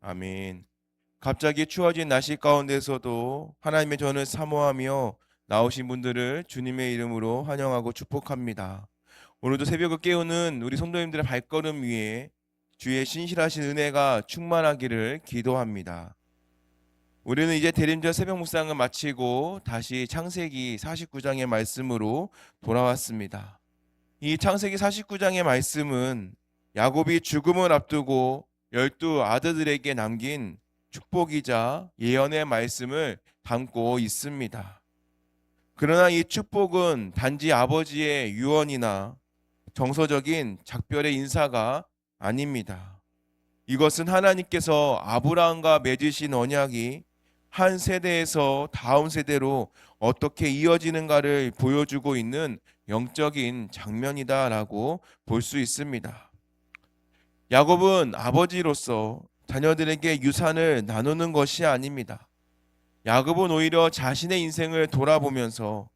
아멘. 갑자기 추워진 날씨 가운데서도 하나님의 전을 사모하며 나오신 분들을 주님의 이름으로 환영하고 축복합니다. 오늘도 새벽을 깨우는 우리 성도님들의 발걸음 위에 주의 신실하신 은혜가 충만하기를 기도합니다. 우리는 이제 대림절 새벽 묵상을 마치고 다시 창세기 49장의 말씀으로 돌아왔습니다. 이 창세기 49장의 말씀은 야곱이 죽음을 앞두고 12 아들들에게 남긴 축복이자 예언의 말씀을 담고 있습니다. 그러나 이 축복은 단지 아버지의 유언이나 정서적인 작별의 인사가 아닙니다. 이것은 하나님께서 아브라함과 맺으신 언약이 한 세대에서 다음 세대로 어떻게 이어지는가를 보여주고 있는 영적인 장면이다라고 볼 수 있습니다. 야곱은 아버지로서 자녀들에게 유산을 나누는 것이 아닙니다. 야곱은 오히려 자신의 인생을 돌아보면서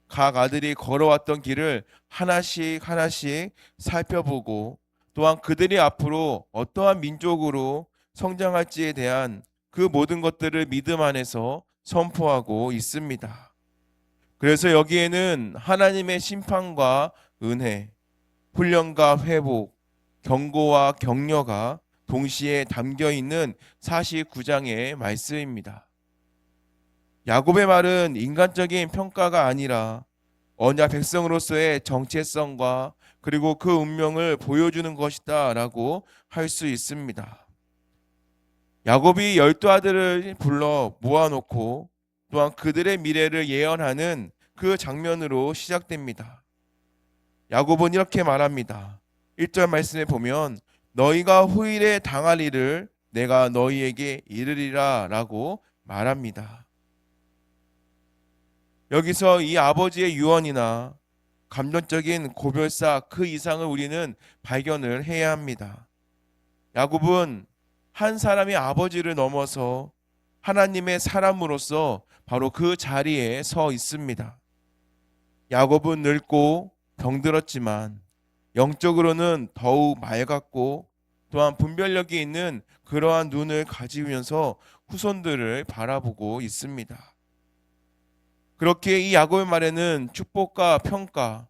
각 아들이 걸어왔던 길을 하나씩 하나씩 살펴보고 또한 그들이 앞으로 어떠한 민족으로 성장할지에 대한 그 모든 것들을 믿음 안에서 선포하고 있습니다. 그래서 여기에는 하나님의 심판과 은혜, 훈련과 회복, 경고와 격려가 동시에 담겨 있는 49장의 말씀입니다. 야곱의 말은 인간적인 평가가 아니라 언약 백성으로서의 정체성과 그리고 그 운명을 보여주는 것이다 라고 할 수 있습니다. 야곱이 12 아들을 불러 모아놓고 또한 그들의 미래를 예언하는 그 장면으로 시작됩니다. 야곱은 이렇게 말합니다. 1절 말씀에 보면 너희가 후일에 당할 일을 내가 너희에게 이르리라 라고 말합니다. 여기서 이 아버지의 유언이나 감정적인 고별사 그 이상을 우리는 발견을 해야 합니다. 야곱은 한 사람의 아버지를 넘어서 하나님의 사람으로서 바로 그 자리에 서 있습니다. 야곱은 늙고 병들었지만 영적으로는 더욱 맑았고 또한 분별력이 있는 그러한 눈을 가지면서 후손들을 바라보고 있습니다. 그렇게 이 야곱의 말에는 축복과 평가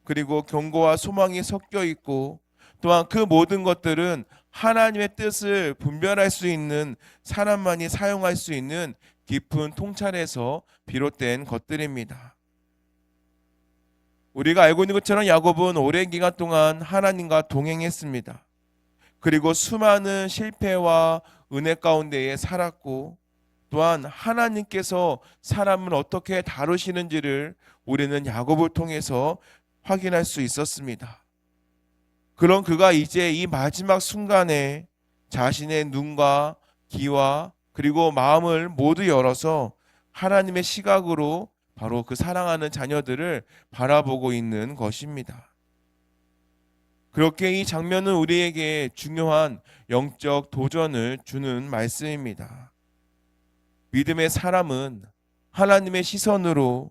그리고 경고와 소망이 섞여 있고 또한 그 모든 것들은 하나님의 뜻을 분별할 수 있는 사람만이 사용할 수 있는 깊은 통찰에서 비롯된 것들입니다. 우리가 알고 있는 것처럼 야곱은 오랜 기간 동안 하나님과 동행했습니다. 그리고 수많은 실패와 은혜 가운데에 살았고 또한 하나님께서 사람을 어떻게 다루시는지를 우리는 야곱을 통해서 확인할 수 있었습니다. 그런 그가 이제 이 마지막 순간에 자신의 눈과 귀와 그리고 마음을 모두 열어서 하나님의 시각으로 바로 그 사랑하는 자녀들을 바라보고 있는 것입니다. 그렇게 이 장면은 우리에게 중요한 영적 도전을 주는 말씀입니다. 믿음의 사람은 하나님의 시선으로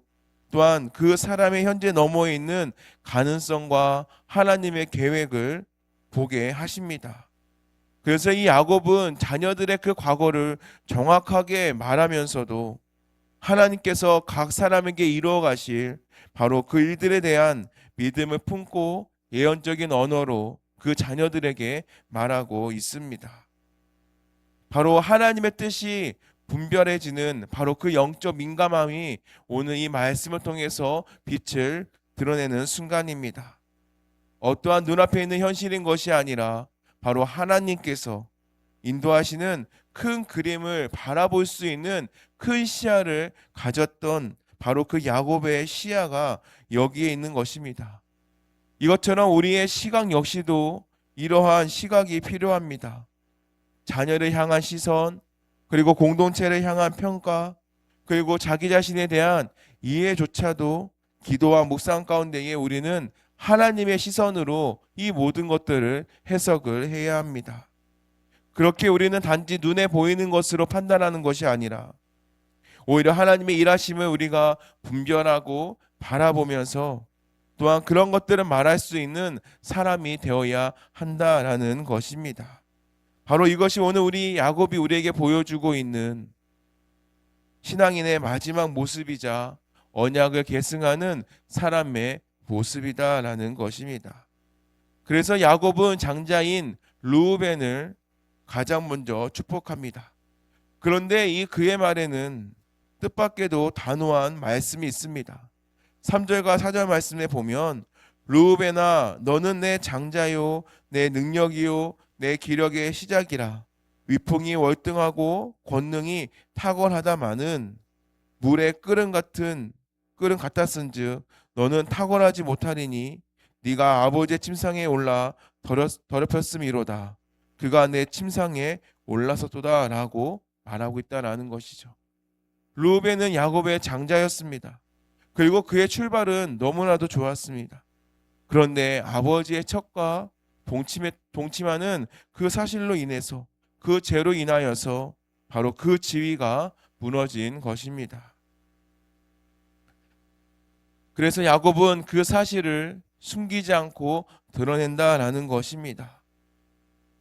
또한 그 사람의 현재 너머에 있는 가능성과 하나님의 계획을 보게 하십니다. 그래서 이 야곱은 자녀들의 그 과거를 정확하게 말하면서도 하나님께서 각 사람에게 이루어 가실 바로 그 일들에 대한 믿음을 품고 예언적인 언어로 그 자녀들에게 말하고 있습니다. 바로 하나님의 뜻이 분별해지는 바로 그 영적 민감함이 오늘 이 말씀을 통해서 빛을 드러내는 순간입니다. 어떠한 눈앞에 있는 현실인 것이 아니라 바로 하나님께서 인도하시는 큰 그림을 바라볼 수 있는 큰 시야를 가졌던 바로 그 야곱의 시야가 여기에 있는 것입니다. 이것처럼 우리의 시각 역시도 이러한 시각이 필요합니다. 자녀를 향한 시선, 그리고 공동체를 향한 평가, 그리고 자기 자신에 대한 이해조차도 기도와 묵상 가운데에 우리는 하나님의 시선으로 이 모든 것들을 해석을 해야 합니다. 그렇게 우리는 단지 눈에 보이는 것으로 판단하는 것이 아니라 오히려 하나님의 일하심을 우리가 분별하고 바라보면서 또한 그런 것들을 말할 수 있는 사람이 되어야 한다라는 것입니다. 바로 이것이 오늘 우리 야곱이 우리에게 보여주고 있는 신앙인의 마지막 모습이자 언약을 계승하는 사람의 모습이다라는 것입니다. 그래서 야곱은 장자인 르우벤을 가장 먼저 축복합니다. 그런데 이 그의 말에는 뜻밖에도 단호한 말씀이 있습니다. 3절과 4절 말씀에 보면 르우벤아 너는 내 장자요 내 능력이요 내 기력의 시작이라 위풍이 월등하고 권능이 탁월하다마는 물의 끓음 같았은즉 너는 탁월하지 못하리니 네가 아버지의 침상에 올라 더럽혔음이로다. 그가 내 침상에 올라섰도다라고 말하고 있다라는 것이죠. 르우벤은 야곱의 장자였습니다. 그리고 그의 출발은 너무나도 좋았습니다. 그런데 아버지의 척과 동침하는 그 사실로 인해서 그 죄로 인하여서 바로 그 지위가 무너진 것입니다. 그래서 야곱은 그 사실을 숨기지 않고 드러낸다라는 것입니다.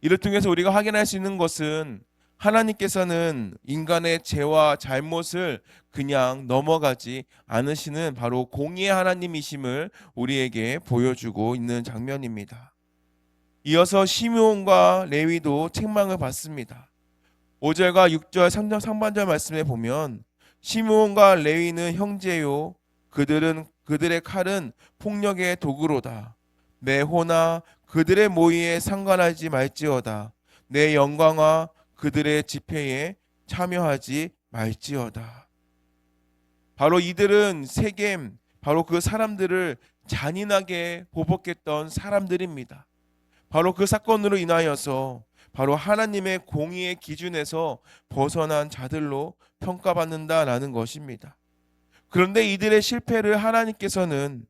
이를 통해서 우리가 확인할 수 있는 것은 하나님께서는 인간의 죄와 잘못을 그냥 넘어가지 않으시는 바로 공의의 하나님이심을 우리에게 보여주고 있는 장면입니다. 이어서 시므온과 레위도 책망을 받습니다. 5절과 6절 3절 상반절 말씀에 보면 시므온과 레위는 형제요 그들의 칼은 폭력의 도구로다. 내 호나 그들의 모의에 상관하지 말지어다. 내 영광과 그들의 집회에 참여하지 말지어다. 바로 이들은 세겜, 바로 그 사람들을 잔인하게 보복했던 사람들입니다. 바로 그 사건으로 인하여서 바로 하나님의 공의의 기준에서 벗어난 자들로 평가받는다라는 것입니다. 그런데 이들의 실패를 하나님께서는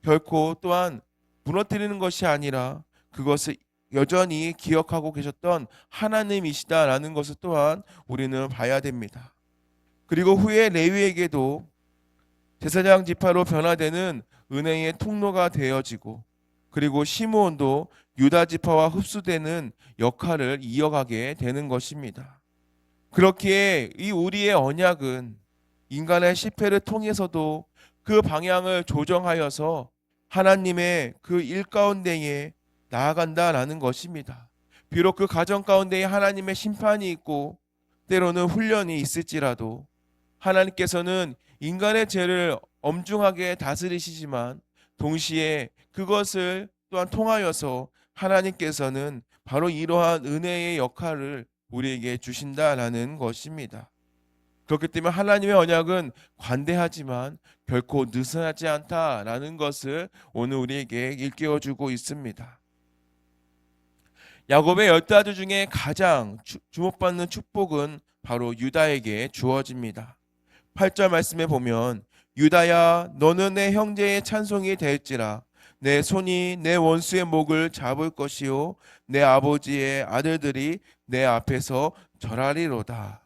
결코 또한 무너뜨리는 것이 아니라 그것을 여전히 기억하고 계셨던 하나님이시다라는 것을 또한 우리는 봐야 됩니다. 그리고 후에 레위에게도 제사장 지파로 변화되는 은혜의 통로가 되어지고 그리고 시므온도 유다 지파와 흡수되는 역할을 이어가게 되는 것입니다. 그렇기에 이 우리의 언약은 인간의 실패를 통해서도 그 방향을 조정하여서 하나님의 그 일 가운데에 나아간다라는 것입니다. 비록 그 가정 가운데에 하나님의 심판이 있고 때로는 훈련이 있을지라도 하나님께서는 인간의 죄를 엄중하게 다스리시지만 동시에 그것을 또한 통하여서 하나님께서는 바로 이러한 은혜의 역할을 우리에게 주신다라는 것입니다. 그렇기 때문에 하나님의 언약은 관대하지만 결코 느슨하지 않다라는 것을 오늘 우리에게 일깨워주고 있습니다. 야곱의 10아들 중에 가장 주목받는 축복은 바로 유다에게 주어집니다. 8절 말씀에 보면 유다야 너는 내 형제의 찬송이 될지라 내 손이 내 원수의 목을 잡을 것이요 내 아버지의 아들들이 내 앞에서 절하리로다.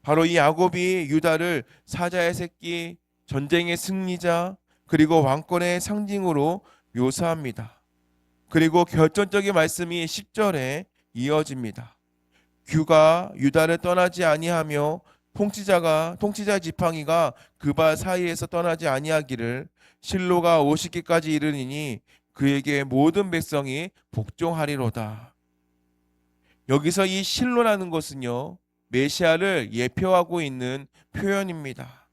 바로 이 야곱이 유다를 사자의 새끼, 전쟁의 승리자, 그리고 왕권의 상징으로 묘사합니다. 그리고 결정적인 말씀이 10절에 이어집니다. 규가 유다를 떠나지 아니하며 통치자 지팡이가 그 발 사이에서 떠나지 아니하기를 실로가 50기까지 이르니니 그에게 모든 백성이 복종하리로다. 여기서 이 실로라는 것은요 메시아를 예표하고 있는 표현입니다.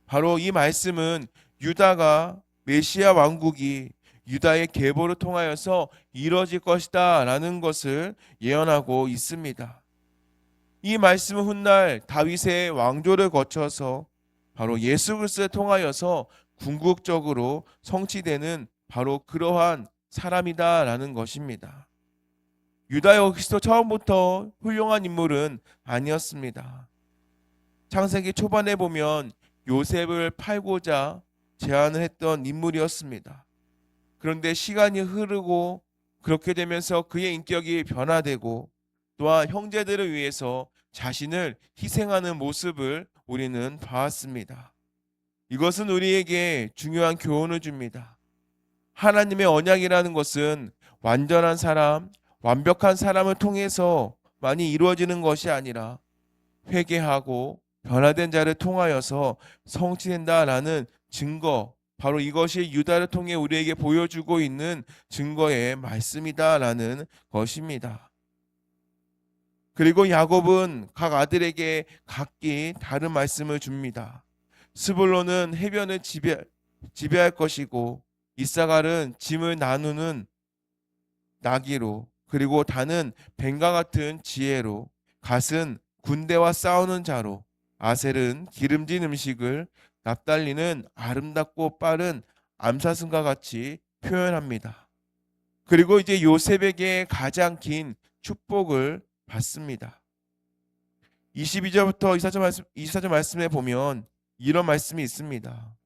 바로 이 말씀은 유다가 메시아 왕국이 유다의 계보를 통하여서 이루어질 것이다 라는 것을 예언하고 있습니다. 이 말씀은 훗날 다윗의 왕조를 거쳐서 바로 예수 그리스도를 통하여서 궁극적으로 성취되는 바로 그러한 사람이다 라는 것입니다. 유다 역시도 처음부터 훌륭한 인물은 아니었습니다. 창세기 초반에 보면 요셉을 팔고자 제안을 했던 인물이었습니다. 그런데 시간이 흐르고 그렇게 되면서 그의 인격이 변화되고 또한 형제들을 위해서 자신을 희생하는 모습을 우리는 봐왔습니다. 이것은 우리에게 중요한 교훈을 줍니다. 하나님의 언약이라는 것은 완전한 사람, 완벽한 사람을 통해서 많이 이루어지는 것이 아니라 회개하고 변화된 자를 통하여서 성취된다라는 증거, 바로 이것이 유다를 통해 우리에게 보여주고 있는 증거의 말씀이다라는 것입니다. 그리고 야곱은 각 아들에게 각기 다른 말씀을 줍니다. 스불론은 해변을 지배할 것이고, 이사갈은 짐을 나누는 나귀로, 그리고 단은 뱀과 같은 지혜로, 갓은 군대와 싸우는 자로, 아셀은 기름진 음식을, 납달리는 아름답고 빠른 암사슴과 같이 표현합니다. 그리고 이제 요셉에게 가장 긴 축복을 받습니다. 22절부터 24절 말씀에 보면 이런 말씀이 있습니다.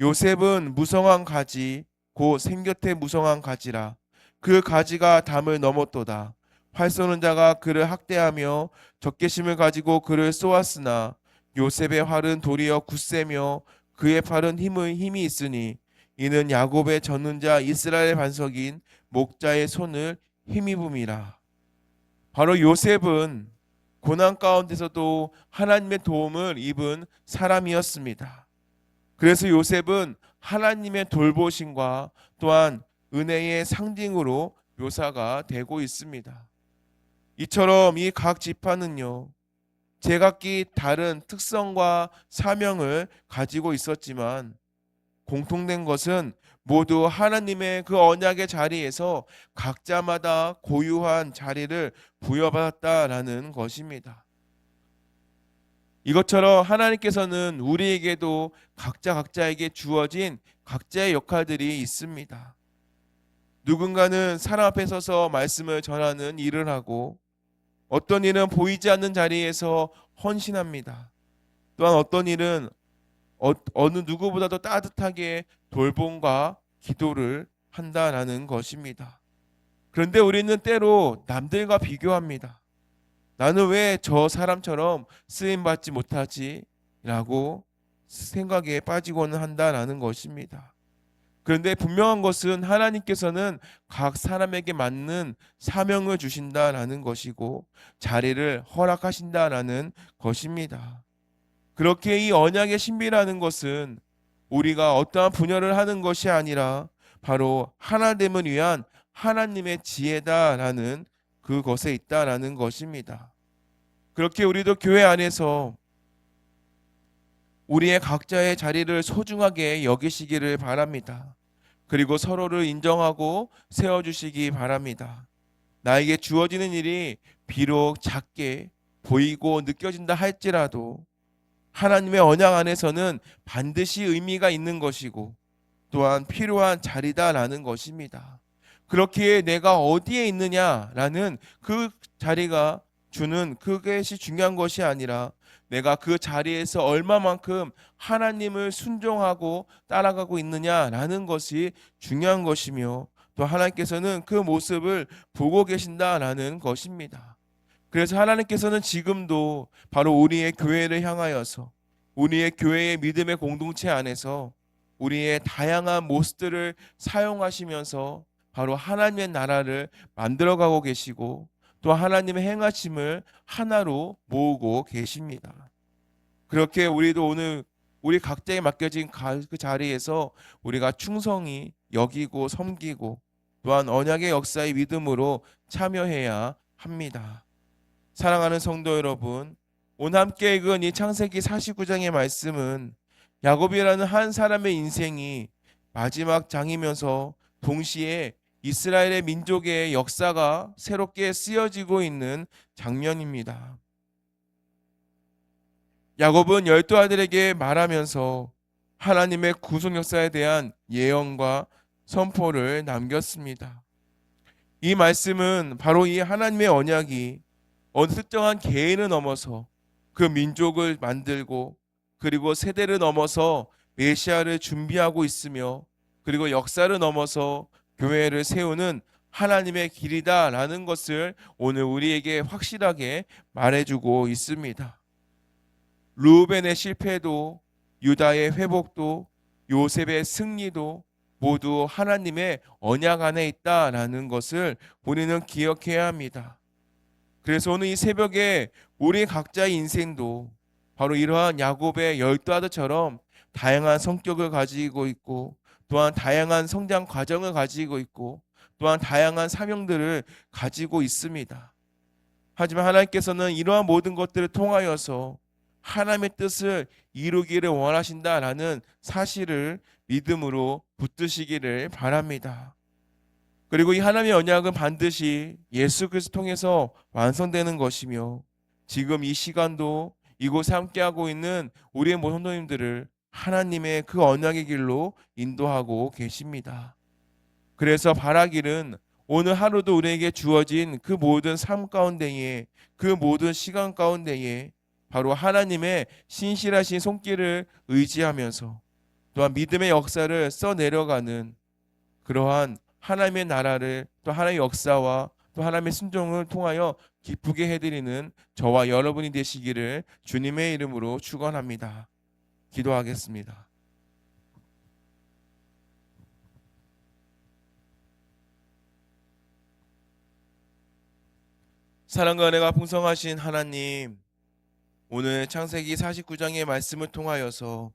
요셉은 무성한 가지 곧 생곁에 무성한 가지라. 그 가지가 담을 넘었도다. 활 쏘는 자가 그를 학대하며 적개심을 가지고 그를 쏘았으나 요셉의 활은 도리어 굳세며 그의 팔은 힘이 있으니 이는 야곱의 젖는 자 이스라엘의 반석인 목자의 손을 힘입음이라. 바로 요셉은 고난 가운데서도 하나님의 도움을 입은 사람이었습니다. 그래서 요셉은 하나님의 돌보심과 또한 은혜의 상징으로 묘사가 되고 있습니다. 이처럼 이 각 지파는요, 제각기 다른 특성과 사명을 가지고 있었지만 공통된 것은 모두 하나님의 그 언약의 자리에서 각자마다 고유한 자리를 부여받았다라는 것입니다. 이것처럼 하나님께서는 우리에게도 각자에게 주어진 각자의 역할들이 있습니다. 누군가는 사람 앞에 서서 말씀을 전하는 일을 하고, 어떤 일은 보이지 않는 자리에서 헌신합니다. 또한 어떤 일은 어느 누구보다도 따뜻하게 돌봄과 기도를 한다라는 것입니다. 그런데 우리는 때로 남들과 비교합니다. 나는 왜 저 사람처럼 쓰임받지 못하지? 라고 생각에 빠지고는 한다라는 것입니다. 그런데 분명한 것은 하나님께서는 각 사람에게 맞는 사명을 주신다라는 것이고 자리를 허락하신다라는 것입니다. 그렇게 이 언약의 신비라는 것은 우리가 어떠한 분열을 하는 것이 아니라 바로 하나됨을 위한 하나님의 지혜다라는 그것에 있다라는 것입니다. 그렇게 우리도 교회 안에서 우리의 각자의 자리를 소중하게 여기시기를 바랍니다. 그리고 서로를 인정하고 세워주시기 바랍니다. 나에게 주어지는 일이 비록 작게 보이고 느껴진다 할지라도 하나님의 언약 안에서는 반드시 의미가 있는 것이고 또한 필요한 자리다라는 것입니다. 그렇기에 내가 어디에 있느냐라는 그 자리가 주는 그것이 중요한 것이 아니라 내가 그 자리에서 얼마만큼 하나님을 순종하고 따라가고 있느냐라는 것이 중요한 것이며 또 하나님께서는 그 모습을 보고 계신다라는 것입니다. 그래서 하나님께서는 지금도 바로 우리의 교회를 향하여서 우리의 교회의 믿음의 공동체 안에서 우리의 다양한 모습들을 사용하시면서 바로 하나님의 나라를 만들어가고 계시고 또 하나님의 행하심을 하나로 모으고 계십니다. 그렇게 우리도 오늘 우리 각자에 맡겨진 그 자리에서 우리가 충성히 여기고 섬기고 또한 언약의 역사의 믿음으로 참여해야 합니다. 사랑하는 성도 여러분, 오늘 함께 읽은 이 창세기 49장의 말씀은 야곱이라는 한 사람의 인생이 마지막 장이면서 동시에 이스라엘의 민족의 역사가 새롭게 쓰여지고 있는 장면입니다. 야곱은 12아들에게 말하면서 하나님의 구속 역사에 대한 예언과 선포를 남겼습니다. 이 말씀은 바로 이 하나님의 언약이 어느 특정한 개인을 넘어서 그 민족을 만들고 그리고 세대를 넘어서 메시아를 준비하고 있으며 그리고 역사를 넘어서 교회를 세우는 하나님의 길이다라는 것을 오늘 우리에게 확실하게 말해주고 있습니다. 르우벤의 실패도 유다의 회복도 요셉의 승리도 모두 하나님의 언약 안에 있다라는 것을 우리는 기억해야 합니다. 그래서 오늘 이 새벽에 우리 각자의 인생도 바로 이러한 야곱의 열두 아들처럼 다양한 성격을 가지고 있고, 또한 다양한 성장 과정을 가지고 있고, 또한 다양한 사명들을 가지고 있습니다. 하지만 하나님께서는 이러한 모든 것들을 통하여서 하나님의 뜻을 이루기를 원하신다라는 사실을 믿음으로 붙드시기를 바랍니다. 그리고 이 하나님의 언약은 반드시 예수 그리스도 통해서 완성되는 것이며, 지금 이 시간도 이곳에 함께하고 있는 우리의 모든 성도님들을 하나님의 그 언약의 길로 인도하고 계십니다. 그래서 바라기는 오늘 하루도 우리에게 주어진 그 모든 삶 가운데에, 그 모든 시간 가운데에 바로 하나님의 신실하신 손길을 의지하면서 또한 믿음의 역사를 써내려가는 그러한 하나님의 나라를, 또 하나님의 역사와 또 하나님의 순종을 통하여 기쁘게 해드리는 저와 여러분이 되시기를 주님의 이름으로 축원합니다. 기도하겠습니다. 사랑과 은혜가 풍성하신 하나님, 오늘 창세기 49장의 말씀을 통하여서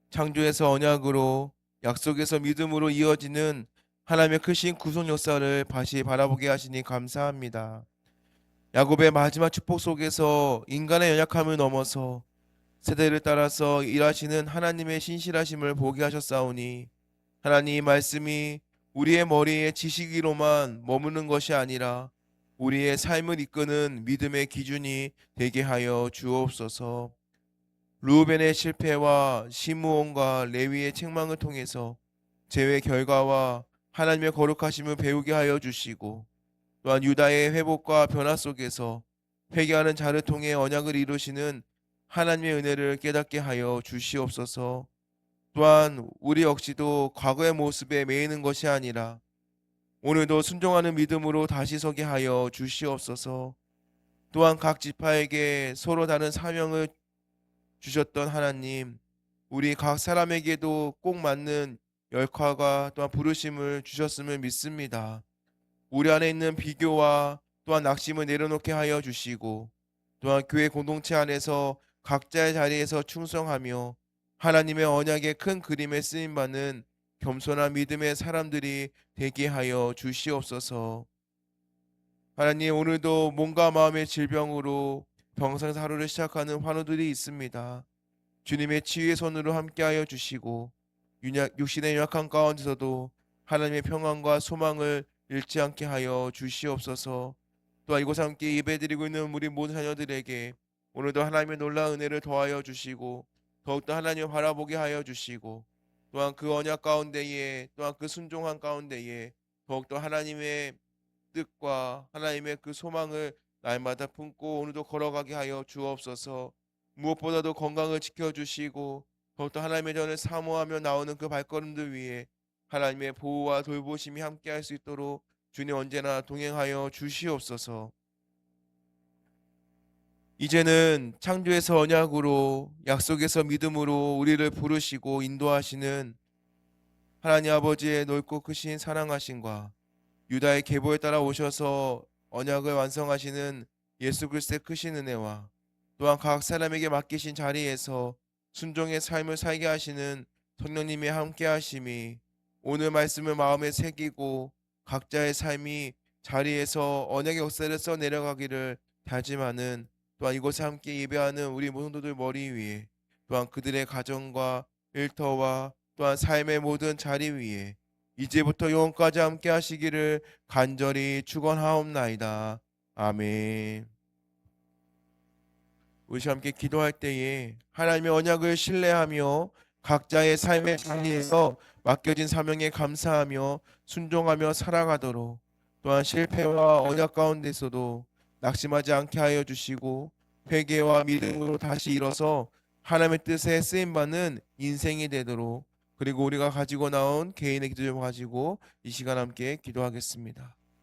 창조에서 언약으로, 약속에서 믿음으로 이어지는 하나님의 크신 구속 역사를 다시 바라보게 하시니 감사합니다. 야곱의 마지막 축복 속에서 인간의 연약함을 넘어서 세대를 따라서 일하시는 하나님의 신실하심을 보게 하셨사오니, 하나님 이 말씀이 우리의 머리에 지식으로만 머무는 것이 아니라 우리의 삶을 이끄는 믿음의 기준이 되게 하여 주옵소서. 루벤의 실패와 시므온과 레위의 책망을 통해서 재회 결과와 하나님의 거룩하심을 배우게 하여 주시고, 또한 유다의 회복과 변화 속에서 회개하는 자를 통해 언약을 이루시는 하나님의 은혜를 깨닫게 하여 주시옵소서. 또한 우리 역시도 과거의 모습에 매이는 것이 아니라 오늘도 순종하는 믿음으로 다시 서게 하여 주시옵소서. 또한 각 지파에게 서로 다른 사명을 주셨던 하나님, 우리 각 사람에게도 꼭 맞는 역할과 또한 부르심을 주셨음을 믿습니다. 우리 안에 있는 비교와 또한 낙심을 내려놓게 하여 주시고, 또한 교회 공동체 안에서 각자의 자리에서 충성하며 하나님의 언약의 큰 그림에 쓰임받는 겸손한 믿음의 사람들이 되게 하여 주시옵소서. 하나님, 오늘도 몸과 마음의 질병으로 병상에서 하루를 시작하는 환우들이 있습니다. 주님의 치유의 손으로 함께하여 주시고, 육신의 연약한 가운데서도 하나님의 평안과 소망을 잃지 않게 하여 주시옵소서. 또한 이곳에 함께 예배드리고 있는 우리 모든 자녀들에게 오늘도 하나님의 놀라운 은혜를 더하여 주시고, 더욱더 하나님을 바라보게 하여 주시고, 또한 그 언약 가운데에, 또한 그 순종한 가운데에 더욱더 하나님의 뜻과 하나님의 그 소망을 날마다 품고 오늘도 걸어가게 하여 주옵소서. 무엇보다도 건강을 지켜주시고 더욱더 하나님의 전을 사모하며 나오는 그 발걸음들 위에 하나님의 보호와 돌보심이 함께할 수 있도록 주님 언제나 동행하여 주시옵소서. 이제는 창조에서 언약으로, 약속에서 믿음으로 우리를 부르시고 인도하시는 하나님 아버지의 넓고 크신 사랑하심과 유다의 계보에 따라 오셔서 언약을 완성하시는 예수 그리스도의 크신 은혜와 또한 각 사람에게 맡기신 자리에서 순종의 삶을 살게 하시는 성령님의 함께 하심이 오늘 말씀을 마음에 새기고 각자의 삶이 자리에서 언약의 역사를 써 내려가기를 다짐하는, 또한 이곳에 함께 예배하는 우리 모든 성도들 머리 위에, 또한 그들의 가정과 일터와 또한 삶의 모든 자리 위에 이제부터 영원까지 함께 하시기를 간절히 축원하옵나이다. 아멘. 우리 함께 기도할 때에 하나님의 언약을 신뢰하며 각자의 삶의 자리에서 맡겨진 사명에 감사하며 순종하며 살아가도록, 또한 실패와 언약 가운데서도 낙심하지 않게 하여 주시고 회개와 믿음으로 다시 일어서 하나님의 뜻에 쓰임받는 인생이 되도록, 그리고 우리가 가지고 나온 개인의 기도 좀 가지고 이 시간 함께 기도하겠습니다.